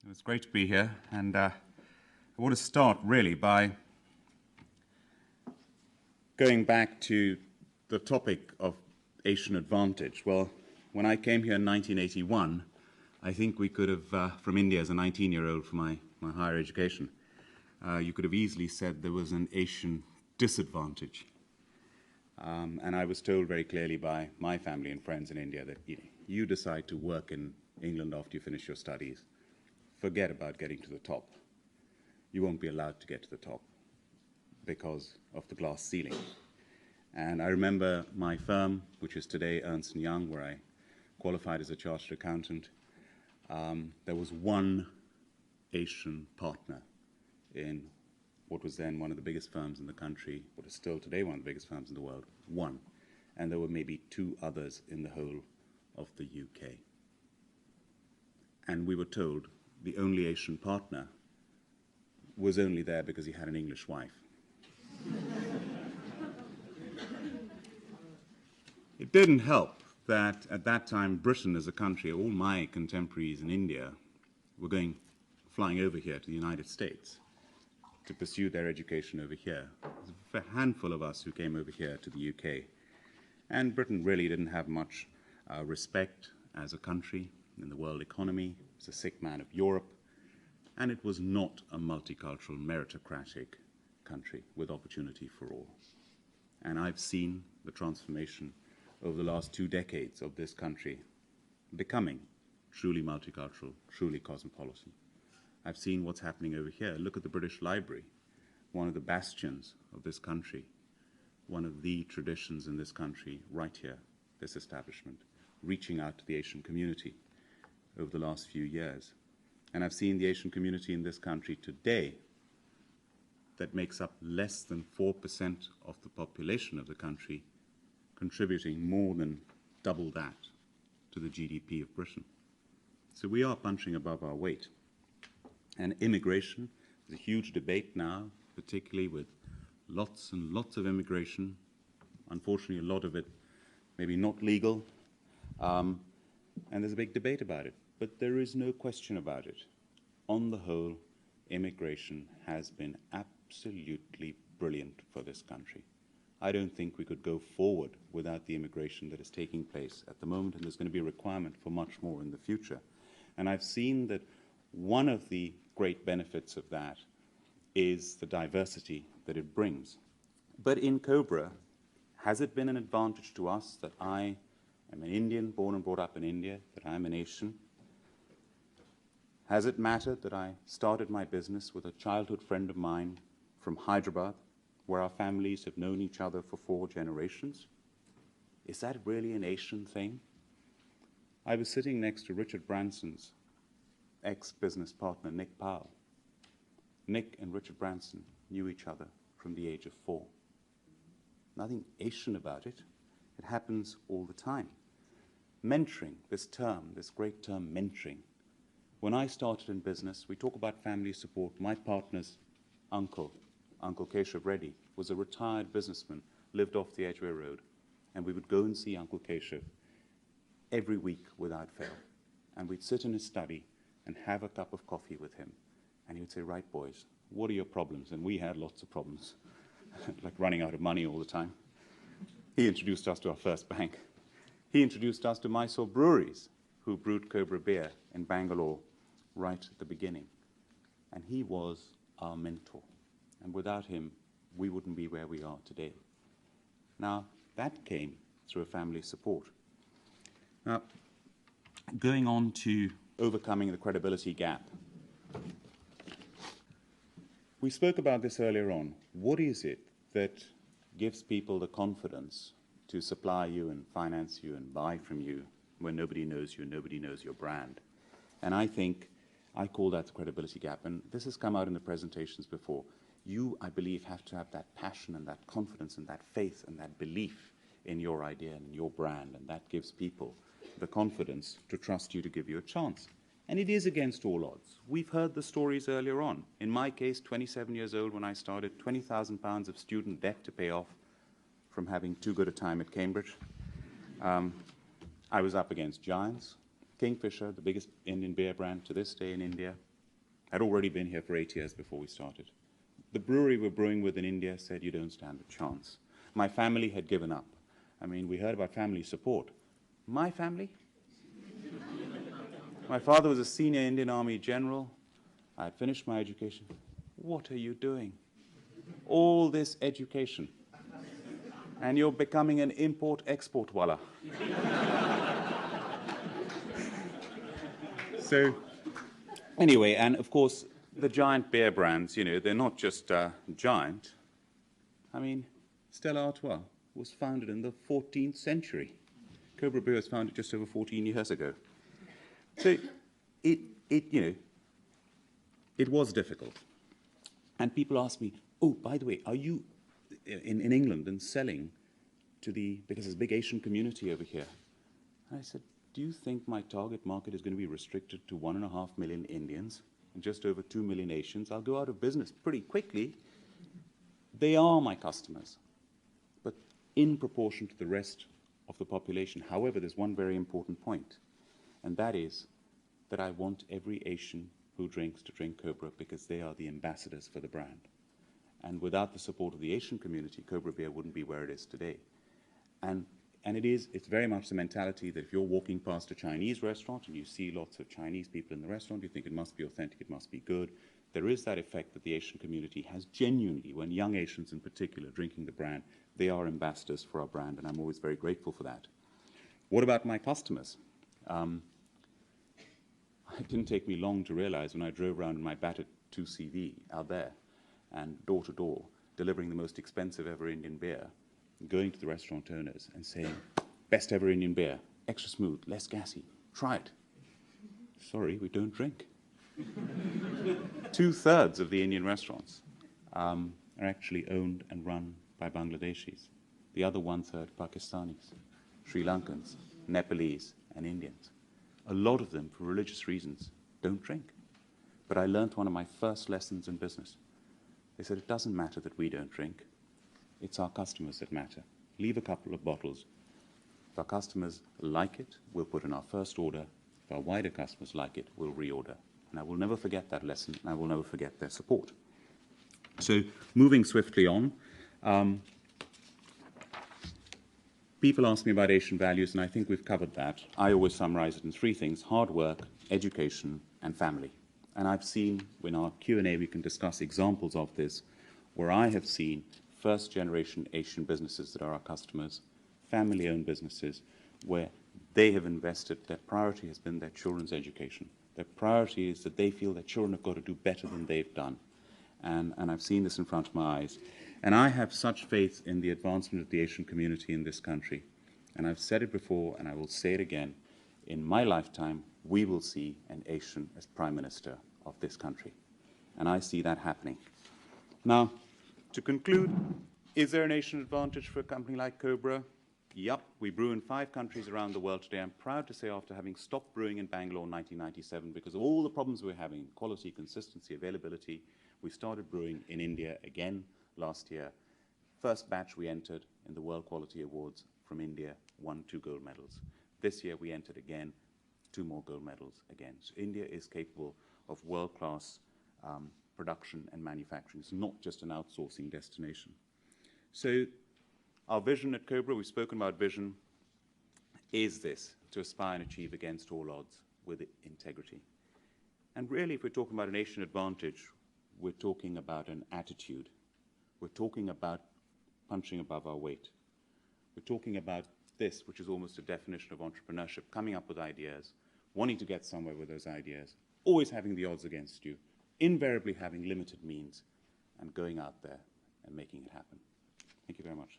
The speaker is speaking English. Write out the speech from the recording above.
It was great to be here, and I want to start really by going back to the topic of Asian advantage. Well, when I came here in 1981, I think we could have, from India as a 19-year-old for my higher education, you could have easily said there was an Asian disadvantage. And I was told very clearly by my family and friends in India that you decide to work in England after you finish your studies, forget about getting to the top. You won't be allowed to get to the top because of the glass ceiling. And I remember my firm, which is today Ernst & Young, where I qualified as a chartered accountant, there was one Asian partner in what was then one of the biggest firms in the country, what is still today one of the biggest firms in the world, one. And there were maybe two others in the whole of the UK. And we were told the only Asian partner was only there because he had an English wife. It didn't help that at that time Britain as a country, all my contemporaries in India were flying over here to the United States to pursue their education over here. There was a handful of us who came over here to the UK. And Britain really didn't have much respect as a country in the world economy. It was a sick man of Europe. And it was not a multicultural, meritocratic country with opportunity for all. And I've seen the transformation over the last 2 decades of this country becoming truly multicultural, truly cosmopolitan. I've seen what's happening over here. Look at the British Library, one of the bastions of this country, one of the traditions in this country right here, this establishment, reaching out to the Asian community over the last few years. And I've seen the Asian community in this country today that makes up less than 4% of the population of the country, contributing more than double that to the GDP of Britain. So we are punching above our weight. And immigration is a huge debate now, particularly with lots and lots of immigration. Unfortunately, a lot of it maybe not legal, and there's a big debate about it. But there is no question about it. On the whole, immigration has been absolutely brilliant for this country. I don't think we could go forward without the immigration that is taking place at the moment, and there's going to be a requirement for much more in the future. And I've seen that one of the great benefits of that is the diversity that it brings. But in Cobra, has it been an advantage to us that I am an Indian, born and brought up in India, that I'm an Asian? Has it mattered that I started my business with a childhood friend of mine from Hyderabad, where our families have known each other for 4 generations? Is that really an Asian thing? I was sitting next to Richard Branson's ex-business partner, Nick Powell. Nick and Richard Branson knew each other from the age of 4. Nothing Asian about it. It happens all the time. Mentoring, this term, this great term, mentoring. When I started in business, we talk about family support. My partner's uncle, Uncle Keshav Reddy, was a retired businessman, lived off the Edgware Road, and we would go and see Uncle Keshav every week without fail. And we'd sit in his study and have a cup of coffee with him. And he would say, right, boys, what are your problems? And we had lots of problems, like running out of money all the time. He introduced us to our first bank. He introduced us to Mysore Breweries, who brewed Cobra Beer in Bangalore right at the beginning. And he was our mentor. And without him, we wouldn't be where we are today. Now, that came through a family support. Now, going on to overcoming the credibility gap. We spoke about this earlier on. What is it that gives people the confidence to supply you and finance you and buy from you when nobody knows you, nobody knows your brand? And I call that the credibility gap. And this has come out in the presentations before. You, I believe, have to have that passion and that confidence and that faith and that belief in your idea and your brand. And that gives people the confidence to trust you to give you a chance. And it is against all odds. We've heard the stories earlier on. In my case, 27 years old when I started, £20,000 of student debt to pay off from having too good a time at Cambridge. I was up against giants. Kingfisher, the biggest Indian beer brand to this day in India, Had already been here for 8 years before we started. The brewery we're brewing with in India said, you don't stand a chance. My family had given up. I mean, we heard about family support. My family? My father was a senior Indian Army general. I had finished my education. What are you doing? All this education. And you're becoming an import-export walla. So, anyway, and of course, the giant beer brands, you know, they're not just giant. I mean, Stella Artois was founded in the 14th century. Cobra Beer was founded just over 14 years ago. So you know, it was difficult. And people ask me, oh, by the way, are you in England and selling to because there's a big Asian community over here? And I said, do you think my target market is going to be restricted to 1.5 million Indians and just over 2 million Asians? I'll go out of business pretty quickly. They are my customers, but in proportion to the rest of the population. However, there's one very important point, and that is that I want every Asian who drinks to drink Cobra because they are the ambassadors for the brand. And without the support of the Asian community, Cobra Beer wouldn't be where it is today. And it's very much the mentality that if you're walking past a Chinese restaurant and you see lots of Chinese people in the restaurant, you think it must be authentic, it must be good. There is that effect that the Asian community has genuinely, when young Asians in particular drinking the brand, they are ambassadors for our brand, and I'm always very grateful for that. What about my customers? It didn't take me long to realize when I drove around in my battered 2CV out there and door to door, delivering the most expensive ever Indian beer, going to the restaurant owners and saying, best ever Indian beer, extra smooth, less gassy, try it. Sorry, we don't drink. 2/3 of the Indian restaurants are actually owned and run by Bangladeshis. The other 1/3 Pakistanis, Sri Lankans, Nepalese, and Indians. A lot of them, for religious reasons, don't drink. But I learned one of my first lessons in business. They said, it doesn't matter that we don't drink. It's our customers that matter. Leave a couple of bottles. If our customers like it, we'll put in our first order. If our wider customers like it, we'll reorder. And I will never forget that lesson, and I will never forget their support. So, moving swiftly on, people ask me about Asian values, and I think we've covered that. I always summarize it in 3 things: hard work, education, and family. And I've seen, in our Q&A, we can discuss examples of this, where I have seen first-generation Asian businesses that are our customers, family-owned businesses, where they have invested, their priority has been their children's education. Their priority is that they feel their children have got to do better than they've done. And I've seen this in front of my eyes. And I have such faith in the advancement of the Asian community in this country. And I've said it before, and I will say it again. In my lifetime, we will see an Asian as Prime Minister of this country. And I see that happening. Now, to conclude, is there an Asian advantage for a company like Cobra? Yup, we brew in 5 countries around the world today. I'm proud to say, after having stopped brewing in Bangalore in 1997 because of all the problems we're having, quality, consistency, availability, we started brewing in India again last year. First batch we entered in the World Quality Awards from India, won 2 gold medals. This year we entered again, 2 more gold medals again. So India is capable of world-class production and manufacturing. It's not just an outsourcing destination. So our vision at Cobra, we've spoken about vision, is this: to aspire and achieve against all odds with integrity. And really, if we're talking about an Asian advantage, we're talking about an attitude. We're talking about punching above our weight. We're talking about this, which is almost a definition of entrepreneurship: coming up with ideas, wanting to get somewhere with those ideas, always having the odds against you, invariably having limited means, and going out there and making it happen. Thank you very much.